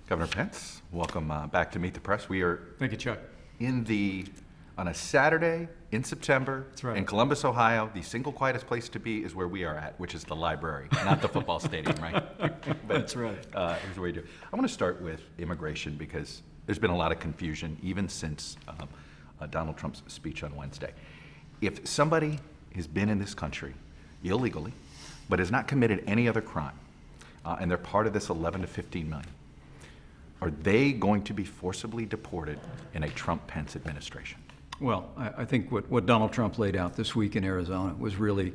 Governor Pence, welcome back to Meet the Press. We are Thank you, Chuck. on a Saturday in September. That's right. In Columbus, Ohio. The single quietest place to be is where we are at, which is the library, not the football stadium, right? But, That's right. Here's what we do. I want to start with immigration because there's been a lot of confusion even since Donald Trump's speech on Wednesday. If somebody has been in this country illegally, but has not committed any other crime, and they're part of this 11 to 15 million, are they going to be forcibly deported in a Trump-Pence administration? Well, I think what Donald Trump laid out this week in Arizona was really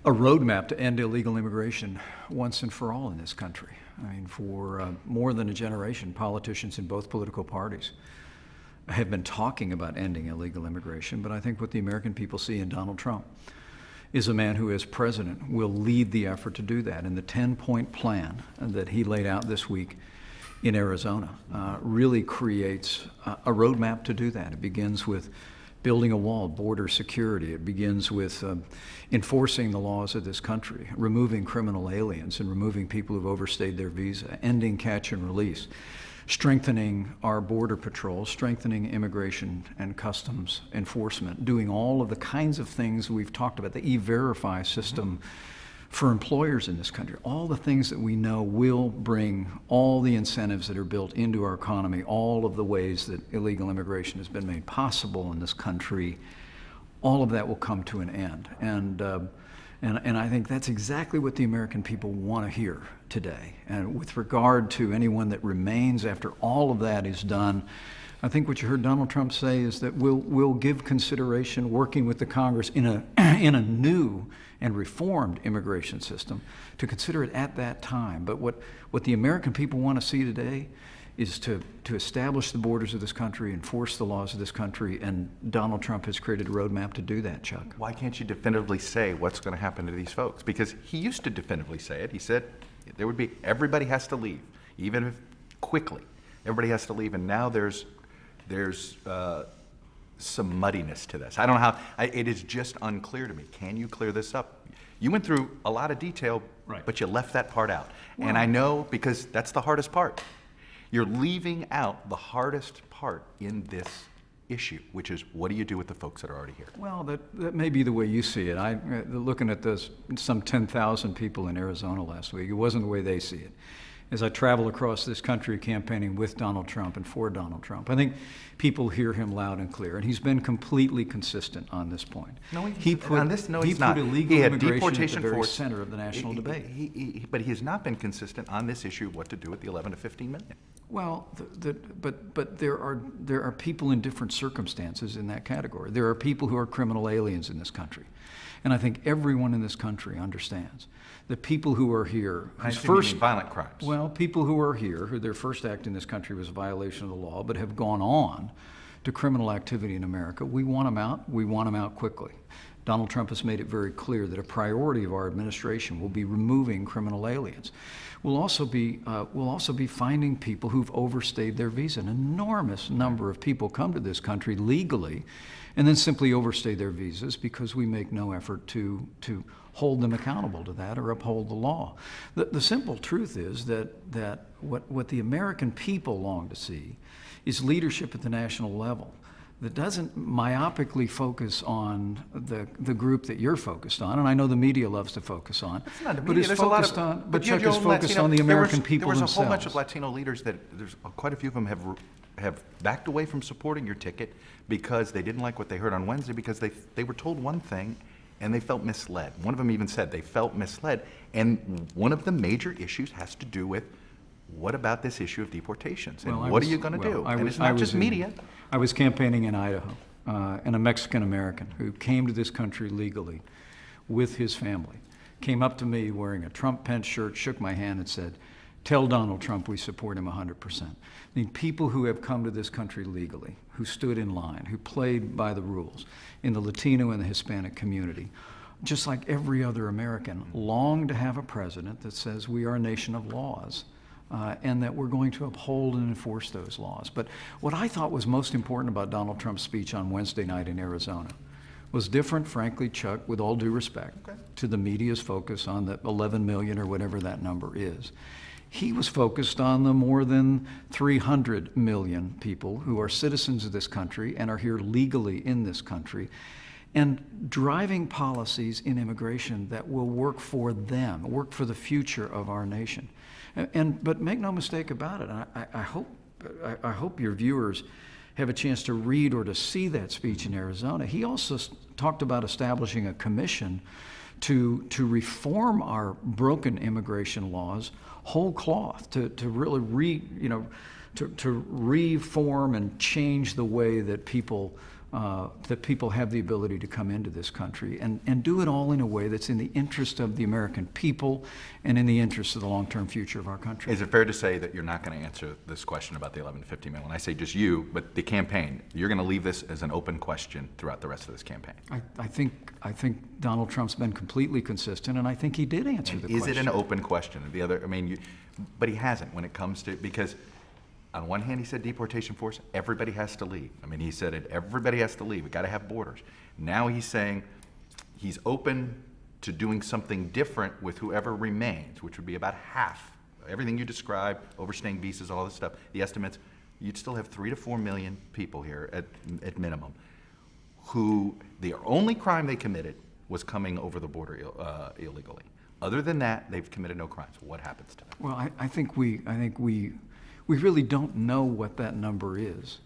a roadmap to end illegal immigration once and for all in this country. I mean, for more than a generation, politicians in both political parties have been talking about ending illegal immigration, but I think what the American people see in Donald Trump is a man who, as president, will lead the effort to do that. And the 10-point plan that he laid out this week in Arizona really creates a roadmap to do that. It begins with building a wall, border security. It begins with enforcing the laws of this country, removing criminal aliens and removing people who've overstayed their visa, ending catch and release, strengthening our border patrol, strengthening immigration and customs enforcement, doing all of the kinds of things we've talked about, the E-Verify system for employers in this country, all the things that we know will bring all the incentives that are built into our economy, all of the ways that illegal immigration has been made possible in this country, all of that will come to an end. And I think that's exactly what the American people want to hear today. And with regard to anyone that remains after all of that is done, I think what you heard Donald Trump say is that we'll give consideration working with the Congress in a new and reformed immigration system to consider it at that time. But what the American people want to see today is to establish the borders of this country, enforce the laws of this country, and Donald Trump has created a roadmap to do that, Chuck. Why can't you definitively say what's going to happen to these folks? Because he used to definitively say it. He said there would be, everybody has to leave, even if quickly. Everybody has to leave, and now there's some muddiness to this. I don't know how, it is just unclear to me. Can you clear this up? You went through a lot of detail, right, but you left that part out. Well, and I know because that's the hardest part. You're leaving out the hardest part in this issue, which is what do you do with the folks that are already here? Well, that may be the way you see it. Looking at those some 10,000 people in Arizona last week, it wasn't the way they see it. As I travel across this country campaigning with Donald Trump and for Donald Trump, I think people hear him loud and clear, and he's been completely consistent on this point. No, he put illegal immigration at the very center of the national debate. But he has not been consistent on this issue of what to do with the 11 to 15 million. Well, but there are people in different circumstances in that category. There are people who are criminal aliens in this country, and I think everyone in this country understands that people who are here, whose first violent crimes. Well, people who are here, who their first act in this country was a violation of the law, but have gone on to criminal activity in America, we want them out. We want them out quickly. Donald Trump has made it very clear that a priority of our administration will be removing criminal aliens. We'll also be finding people who've overstayed their visa. An enormous number of people come to this country legally and then simply overstay their visas because we make no effort to hold them accountable to that or uphold the law. The simple truth is that what the American people long to see is leadership at the national level that doesn't myopically focus on the group that you're focused on, and I know the media loves to focus on, but is focused on the American people themselves. There was a whole bunch of Latino leaders that quite a few of them have backed away from supporting your ticket because they didn't like what they heard on Wednesday because they were told one thing and they felt misled. One of them even said they felt misled, and one of the major issues has to do with what about this issue of deportations, and what are you going to do? And it's not just media. I was campaigning in Idaho, and a Mexican-American who came to this country legally with his family came up to me wearing a Trump-Pence shirt, shook my hand and said, "Tell Donald Trump we support him 100%. I mean, people who have come to this country legally, who stood in line, who played by the rules in the Latino and the Hispanic community, just like every other American, long to have a president that says we are a nation of laws. And that we're going to uphold and enforce those laws. But what I thought was most important about Donald Trump's speech on Wednesday night in Arizona was different, frankly, Chuck, with all due respect, to the media's focus on the 11 million or whatever that number is. He was focused on the more than 300 million people who are citizens of this country and are here legally in this country, and driving policies in immigration that will work for them, work for the future of our nation. But make no mistake about it, I hope your viewers have a chance to read or to see that speech in Arizona. He also talked about establishing a commission to reform our broken immigration laws whole cloth, to really to reform and change the way that people have the ability to come into this country, and do it all in a way that's in the interest of the American people and in the interest of the long-term future of our country. Is it fair to say that you're not going to answer this question about the 1150 million? When I say just you, but the campaign, you're going to leave this as an open question throughout the rest of this campaign? I think Donald Trump's been completely consistent, and I think he did answer the question. Is it an open question? But he hasn't when it comes to, because on one hand, he said deportation force, everybody has to leave. He said it, everybody has to leave. We got to have borders. Now he's saying he's open to doing something different with whoever remains, which would be about half. Everything you described, overstaying visas, all this stuff, the estimates, you'd still have 3 to 4 million people here at minimum, who the only crime they committed was coming over the border illegally. Other than that, they've committed no crimes. What happens to them? Well, I think we really don't know what that number is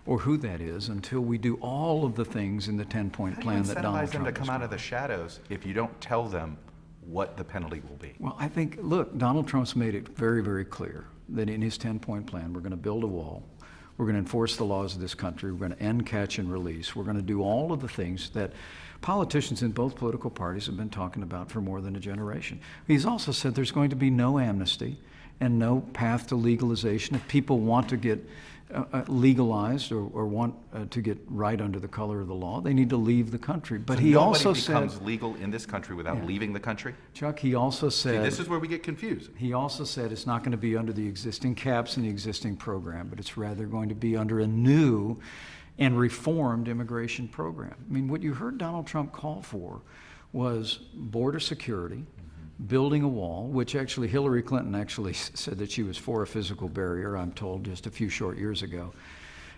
or who that is until we do all of the things in the 10-point plan that Donald Trump How do you incentivize them to come out of the described. shadows if you don't tell them what the penalty will be? Well, I think, look, Donald Trump's made it very, very clear that in his 10-point plan, we're going to build a wall. We're going to enforce the laws of this country. We're going to end catch and release. We're going to do all of the things that politicians in both political parties have been talking about for more than a generation. He's also said there's going to be no amnesty and no path to legalization. If people want to get legalized or want to get right under the color of the law, they need to leave the country. But So he nobody also said, becomes legal in this country without leaving the country? Chuck, he also See, said, this is where we get confused. he also said it's not going to be under the existing caps in the existing program, but it's rather going to be under a new and reformed immigration program. What you heard Donald Trump call for was border security, building a wall, which actually Hillary Clinton actually said that she was for a physical barrier, I'm told, just a few short years ago.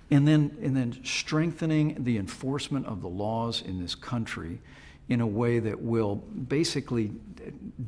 And then strengthening the enforcement of the laws in this country in a way that will basically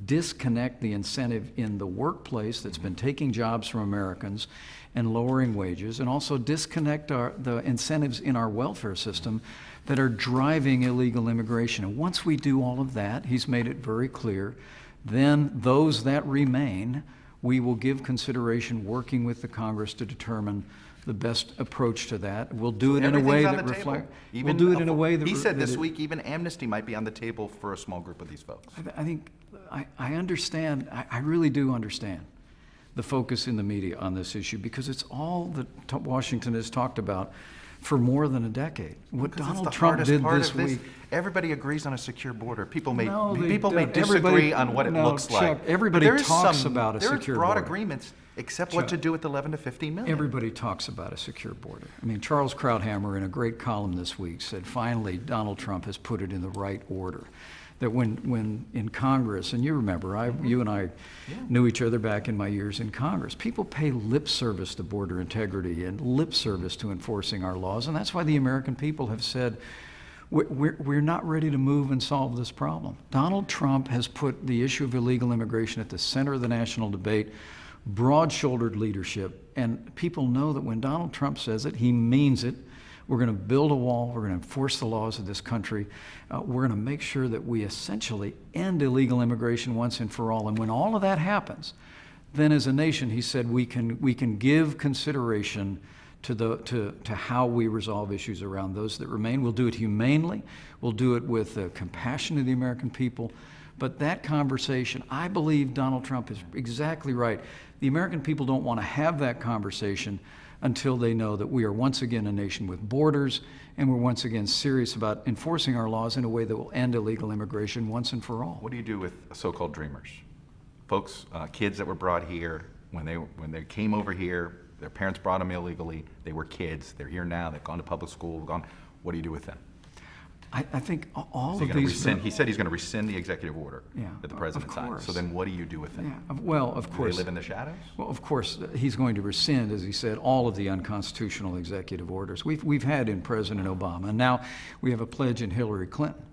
disconnect the incentive in the workplace that's been taking jobs from Americans and lowering wages, and also disconnect the incentives in our welfare system that are driving illegal immigration. And once we do all of that, he's made it very clear, then those that remain, we will give consideration working with the Congress to determine the best approach to that. We'll do it in a way that reflects. We'll do it in a way that he said this week even amnesty might be on the table for a small group of these folks. I think I understand. I really do understand the focus in the media on this issue, because it's all that Washington has talked about for more than a decade. What Donald Trump did this week. Everybody agrees on a secure border. People may No, they may don't. disagree on what it looks Chuck, like. everybody But talks about a secure There are broad border. agreements, except what to do with 11 to 15 million. Everybody talks about a secure border. Charles Krauthammer, in a great column this week, said finally Donald Trump has put it in the right order. That when in Congress, and you remember, you and I knew each other back in my years in Congress, people pay lip service to border integrity and lip service to enforcing our laws, and that's why the American people have said, we're not ready to move and solve this problem. Donald Trump has put the issue of illegal immigration at the center of the national debate, broad-shouldered leadership, and people know that when Donald Trump says it, he means it. We're going to build a wall. We're going to enforce the laws of this country. We're going to make sure that we essentially end illegal immigration once and for all. And when all of that happens, then as a nation, he said, we can give consideration to how we resolve issues around those that remain. We'll do it humanely. We'll do it with compassion to the American people. But that conversation, I believe Donald Trump is exactly right. The American people don't want to have that conversation until they know that we are once again a nation with borders, and we're once again serious about enforcing our laws in a way that will end illegal immigration once and for all. What do you do with so-called dreamers? Folks, kids that were brought here, when they came over here, their parents brought them illegally, they were kids, they're here now, they've gone to public school, what do you do with them? I think all Is he of going to these. rescind? He said he's going to rescind the executive order Yeah, that the president of signed. course. So then what do you do with it? Yeah, well, of Do course. they live in the shadows? Well, of course, he's going to rescind, as he said, all of the unconstitutional executive orders. We've had in President Obama, and now we have a pledge in Hillary Clinton,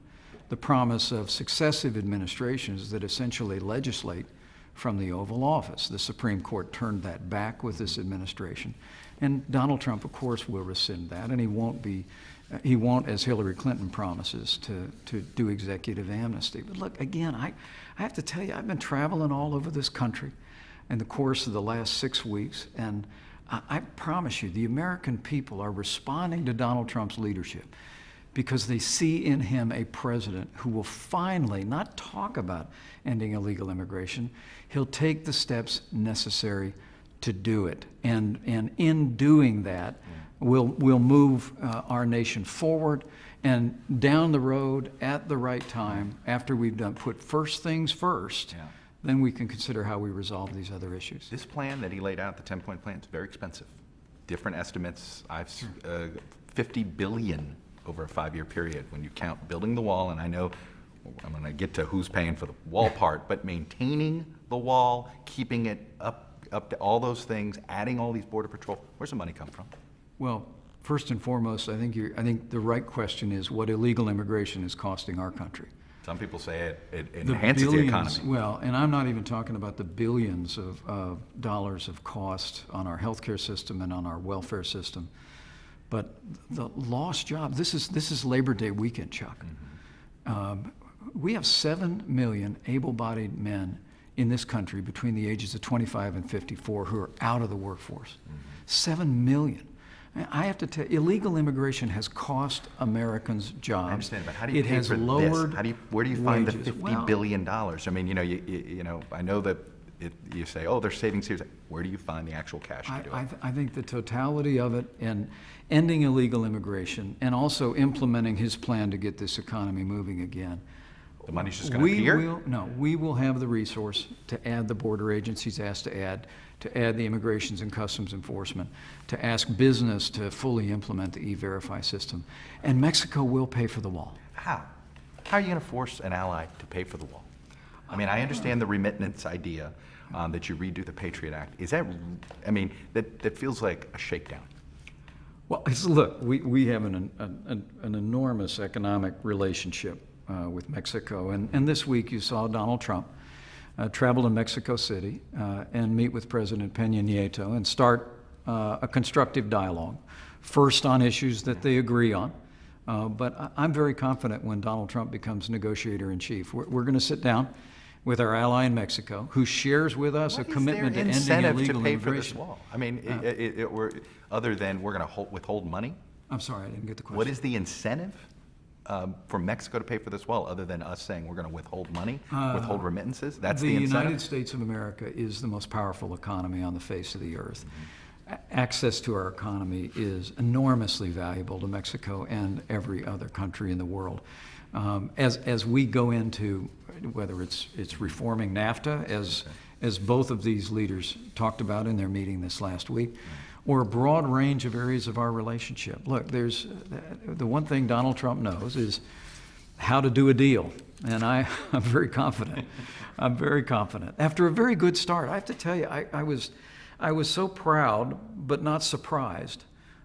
the promise of successive administrations that essentially legislate from the Oval Office. The Supreme Court turned that back with this administration. And Donald Trump, of course, will rescind that, and he won't, as Hillary Clinton promises, to do executive amnesty. But look, again, I have to tell you, I've been traveling all over this country in the course of the last 6 weeks, and I promise you, the American people are responding to Donald Trump's leadership because they see in him a president who will finally not talk about ending illegal immigration. He'll take the steps necessary to do it. And in doing that, we'll move our nation forward and down the road at the right time after we've put first things first. Yeah. Then we can consider how we resolve these other issues. This plan that he laid out, the 10-point plan, is very expensive. Different estimates, $50 billion over a 5-year period when you count building the wall, and I know I'm going to get to who's paying for the wall part, but maintaining the wall, keeping it up to all those things, adding all these Border Patrol, where's the money come from? Well, first and foremost, I think the right question is what illegal immigration is costing our country. Some people say it enhances the economy. Well, and I'm not even talking about the billions of dollars of cost on our healthcare system and on our welfare system, but the lost jobs. This is Labor Day weekend, Chuck. Mm-hmm. We have 7 million able-bodied men in this country between the ages of 25 and 54 who are out of the workforce. Mm-hmm. 7 million. I have to tell you, illegal immigration has cost Americans jobs. I understand, but how do you it pay has for lowered this? Where do you find the wages. $50 billion? I mean, you know, I know that you say, oh, there's savings here. Where do you find the actual cash to do it? I think the totality of it and ending illegal immigration and also implementing his plan to get this economy moving again. The money's just going to appear? We will have the resource to add the border agencies asked to add the Immigrations and Customs Enforcement, to ask business to fully implement the E-Verify system. And Mexico will pay for the wall. How? How are you going to force an ally to pay for the wall? I mean, I understand the remittance idea that you redo the Patriot Act. Is that, I mean, that feels like a shakedown. Well, look, we have an enormous economic relationship with Mexico. And this week you saw Donald Trump travel to Mexico City and meet with President Peña Nieto and start a constructive dialogue, first on issues that they agree on. But I'm very confident when Donald Trump becomes negotiator-in-chief. We're going to sit down with our ally in Mexico, who shares with us a commitment to ending illegal to pay immigration. For this wall? I mean, other than we're going to withhold money? I'm sorry, I didn't get the question. What is the incentive for Mexico to pay for this wall, other than us saying we're going to withhold money, withhold remittances? That's the incentive? The United States of America is the most powerful economy on the face of the earth. Mm-hmm. Access to our economy is enormously valuable to Mexico and every other country in the world. As we go into, whether it's reforming NAFTA, as both of these leaders talked about in their meeting this last week, or a broad range of areas of our relationship. Look, there's the one thing Donald Trump knows is how to do a deal, and I'm very confident. I'm very confident. After a very good start, I have to tell you, I was so proud but not surprised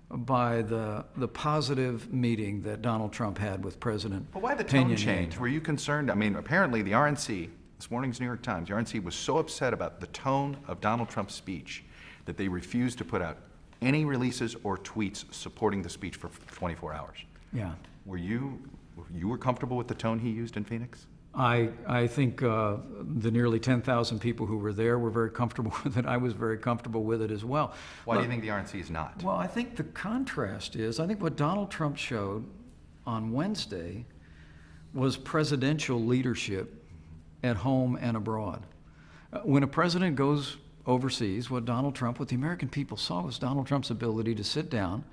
by the positive meeting that Donald Trump had with President Peña Nieto. But why the tone change? Were you concerned? I mean, apparently the RNC, this morning's New York Times, the RNC was so upset about the tone of Donald Trump's speech that they refused to put out any releases or tweets supporting the speech for 24 hours. Yeah. Were you comfortable with the tone he used in Phoenix? I think the nearly 10,000 people who were there were very comfortable with it. I was very comfortable with it as well. Why do you think the RNC is not? Well, I think the contrast is, I think what Donald Trump showed on Wednesday was presidential leadership at home and abroad. When a president goes overseas, what the American people saw was Donald Trump's ability to sit down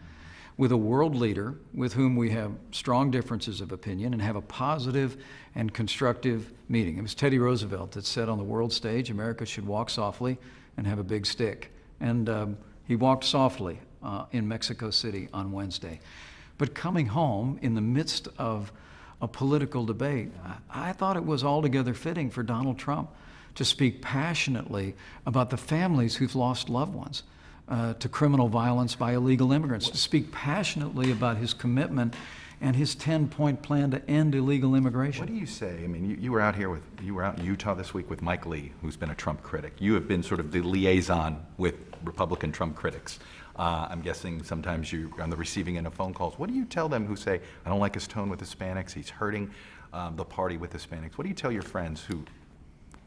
with a world leader with whom we have strong differences of opinion and have a positive and constructive meeting. It was Teddy Roosevelt that said on the world stage, America should walk softly and have a big stick. And he walked softly in Mexico City on Wednesday. But coming home in the midst of a political debate, I thought it was altogether fitting for Donald Trump to speak passionately about the families who've lost loved ones to criminal violence by illegal immigrants, to speak passionately about his commitment and his 10-point plan to end illegal immigration. What do you say? I mean, you were out in Utah this week with Mike Lee, who's been a Trump critic. You have been sort of the liaison with Republican Trump critics. I'm guessing sometimes you're on the receiving end of phone calls. What do you tell them who say, I don't like his tone with Hispanics, he's hurting the party with Hispanics? What do you tell your friends who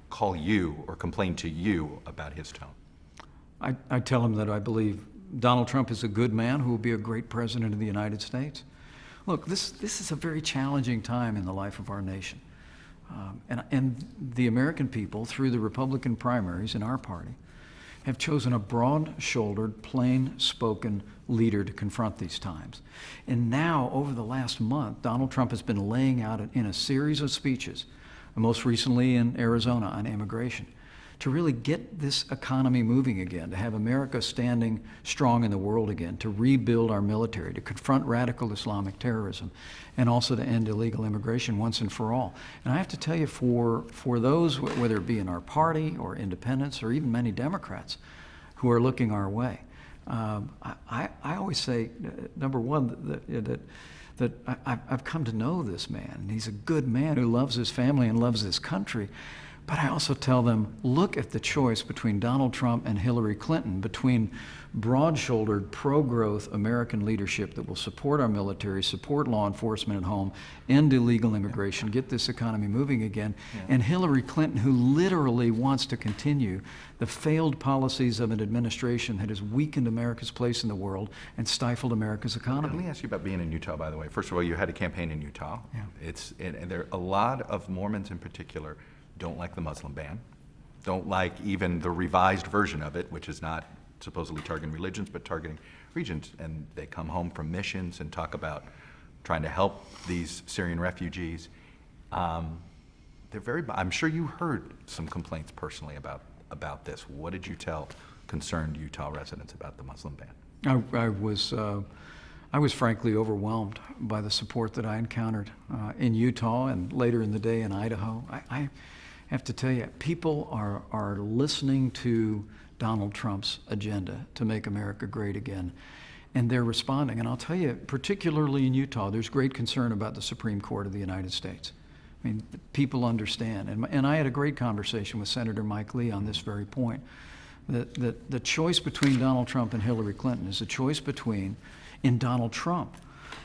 call you or complain to you about his tone? I tell them that I believe Donald Trump is a good man who will be a great president of the United States. Look, this is a very challenging time in the life of our nation. And the American people, through the Republican primaries in our party, have chosen a broad-shouldered, plain-spoken leader to confront these times. And now, over the last month, Donald Trump has been laying out in a series of speeches, most recently in Arizona on immigration, to really get this economy moving again, to have America standing strong in the world again, to rebuild our military, to confront radical Islamic terrorism, and also to end illegal immigration once and for all. And I have to tell you, for those, whether it be in our party or independents or even many Democrats who are looking our way, I always say, number one, that I've come to know this man, and he's a good man who loves his family and loves this country. But I also tell them, look at the choice between Donald Trump and Hillary Clinton, between broad-shouldered, pro-growth American leadership that will support our military, support law enforcement at home, end illegal immigration, get this economy moving again, and Hillary Clinton, who literally wants to continue the failed policies of an administration that has weakened America's place in the world and stifled America's economy. Let me ask you about being in Utah, by the way. First of all, you had a campaign in Utah. Yeah. And there are a lot of Mormons in particular don't like the Muslim ban, don't like even the revised version of it, which is not supposedly targeting religions, but targeting regions. And they come home from missions and talk about trying to help these Syrian refugees. I'm sure you heard some complaints personally about this. What did you tell concerned Utah residents about the Muslim ban? I was frankly overwhelmed by the support that I encountered in Utah and later in the day in Idaho. I have to tell you, people are listening to Donald Trump's agenda to make America great again, and they're responding. And I'll tell you, particularly in Utah, there's great concern about the Supreme Court of the United States. I mean, people understand. And I had a great conversation with Senator Mike Lee on this very point, that the choice between Donald Trump and Hillary Clinton is a choice between, in Donald Trump,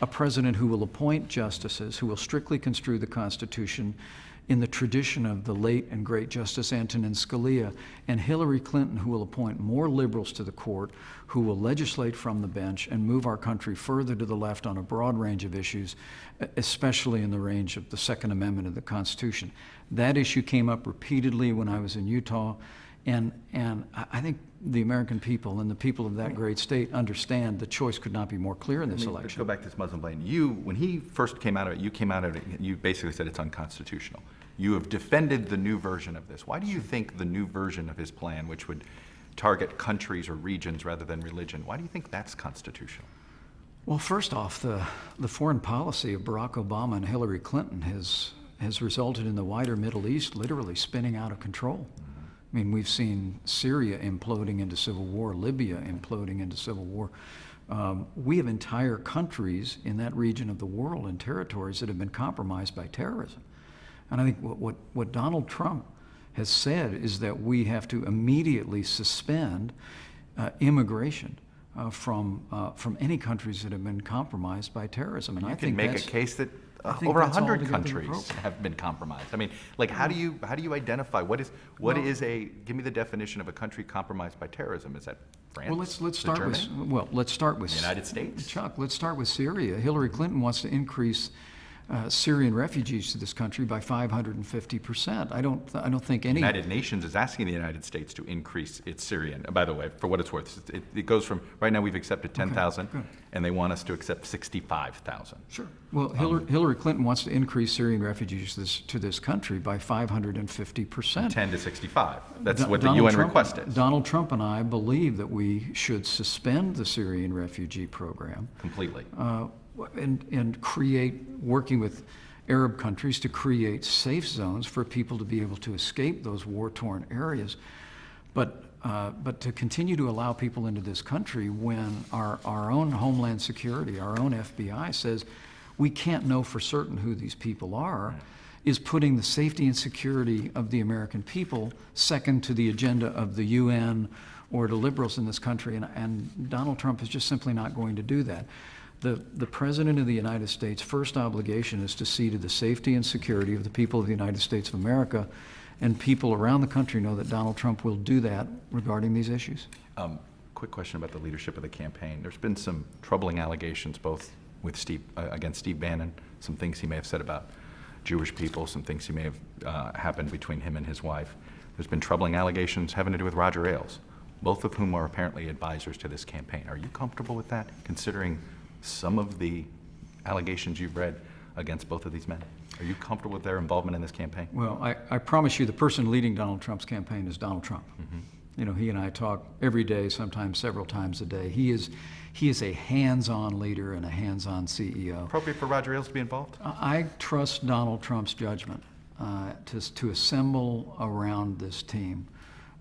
a president who will appoint justices, who will strictly construe the Constitution in the tradition of the late and great Justice Antonin Scalia, and Hillary Clinton, who will appoint more liberals to the court, who will legislate from the bench and move our country further to the left on a broad range of issues, especially in the range of the Second Amendment of the Constitution. That issue came up repeatedly when I was in Utah, and I think the American people and the people of that great state understand the choice could not be more clear in this election. Let's go back to this Muslim ban. When he first came out of it, you basically said it's unconstitutional. You have defended the new version of this. Why do you think the new version of his plan, which would target countries or regions rather than religion, why do you think that's constitutional? Well, first off, the foreign policy of Barack Obama and Hillary Clinton has resulted in the wider Middle East literally spinning out of control. I mean, we've seen Syria imploding into civil war, Libya imploding into civil war. We have entire countries in that region of the world and territories that have been compromised by terrorism. And I think what Donald Trump has said is that we have to immediately suspend immigration from any countries that have been compromised by terrorism. And you can make a case that over 100 countries have been compromised. I mean, like, how do you identify give me the definition of a country compromised by terrorism? Is that France? Well, let's start with the United States. Chuck, let's start with Syria. Hillary Clinton wants to increase Syrian refugees to this country by 550%. I don't think any. The United Nations is asking the United States to increase its Syrian. By the way, for what it's worth, it goes from right now we've accepted 10,000, and they want us to accept 65,000. Sure. Well, Hillary Clinton wants to increase Syrian refugees to this country by 550%. 10 to 65. That's what the UN request is. Donald Trump and I believe that we should suspend the Syrian refugee program Completely. and create, working with Arab countries to create safe zones for people to be able to escape those war-torn areas. But to continue to allow people into this country when our own Homeland Security, our own FBI says we can't know for certain who these people are, is putting the safety and security of the American people second to the agenda of the UN or the liberals in this country. And Donald Trump is just simply not going to do that. The President of the United States' first obligation is to see to the safety and security of the people of the United States of America, and people around the country know that Donald Trump will do that regarding these issues. Quick question about the leadership of the campaign. There's been some troubling allegations both with against Steve Bannon, some things he may have said about Jewish people, some things he may have happened between him and his wife. There's been troubling allegations having to do with Roger Ailes, both of whom are apparently advisors to this campaign. Are you comfortable with that, considering some of the allegations you've read against both of these men? Are you comfortable with their involvement in this campaign? Well, I promise you the person leading Donald Trump's campaign is Donald Trump. Mm-hmm. You know, he and I talk every day, sometimes several times a day. He is a hands-on leader and a hands-on CEO. Appropriate for Roger Ailes to be involved? I trust Donald Trump's judgment to assemble around this team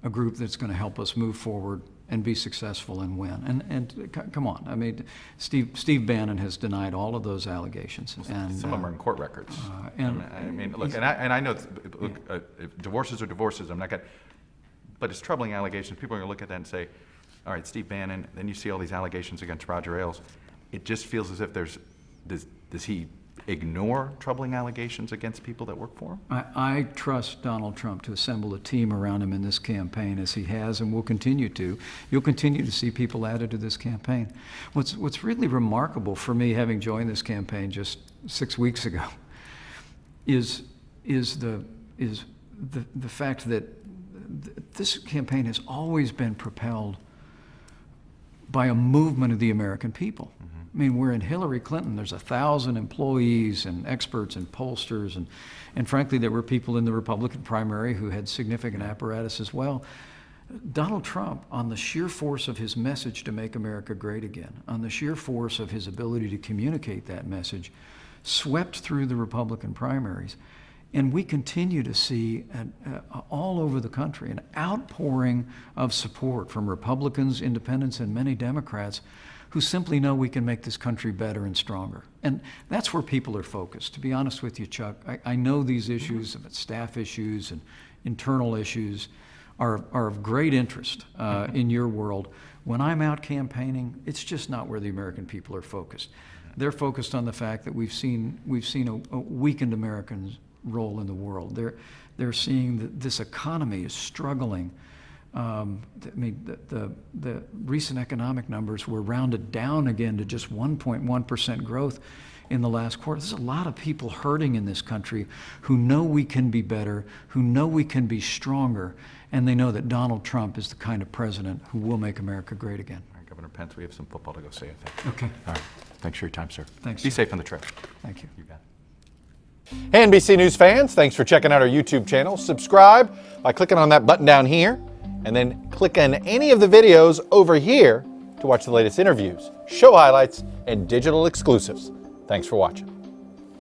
a group that's going to help us move forward and be successful and win. And come on, I mean, Steve Bannon has denied all of those allegations. Well, and some of them are in court records. I mean, look, and I know, if divorces are divorces. I'm not going. But it's troubling allegations. People are going to look at that and say, "All right, Steve Bannon." Then you see all these allegations against Roger Ailes. It just feels as if does he ignore troubling allegations against people that work for him? I trust Donald Trump to assemble a team around him in this campaign, as he has and will continue to. You'll continue to see people added to this campaign. What's really remarkable for me, having joined this campaign just 6 weeks ago, is the fact that this campaign has always been propelled by a movement of the American people. Mm-hmm. I mean, we're in Hillary Clinton, there's 1,000 employees and experts and pollsters, and frankly, there were people in the Republican primary who had significant apparatus as well. Donald Trump, on the sheer force of his message to make America great again, on the sheer force of his ability to communicate that message, swept through the Republican primaries. And we continue to see all over the country an outpouring of support from Republicans, independents, and many Democrats who simply know we can make this country better and stronger. And that's where people are focused. To be honest with you, Chuck, I know these issues, staff issues and internal issues, are of great interest in your world. When I'm out campaigning, it's just not where the American people are focused. They're focused on the fact that we've seen a weakened Americans role in the world. They're seeing that this economy is struggling. I mean, the recent economic numbers were rounded down again to just 1.1% growth in the last quarter. There's a lot of people hurting in this country who know we can be better, who know we can be stronger, and they know that Donald Trump is the kind of president who will make America great again. All right, Governor Pence, we have some football to go see, I think. Okay. All right. Thanks for your time, sir. Thanks. Be safe on the trip. Thank you. You got it. Hey, NBC News fans, thanks for checking out our YouTube channel. Subscribe by clicking on that button down here, and then click on any of the videos over here to watch the latest interviews, show highlights, and digital exclusives. Thanks for watching.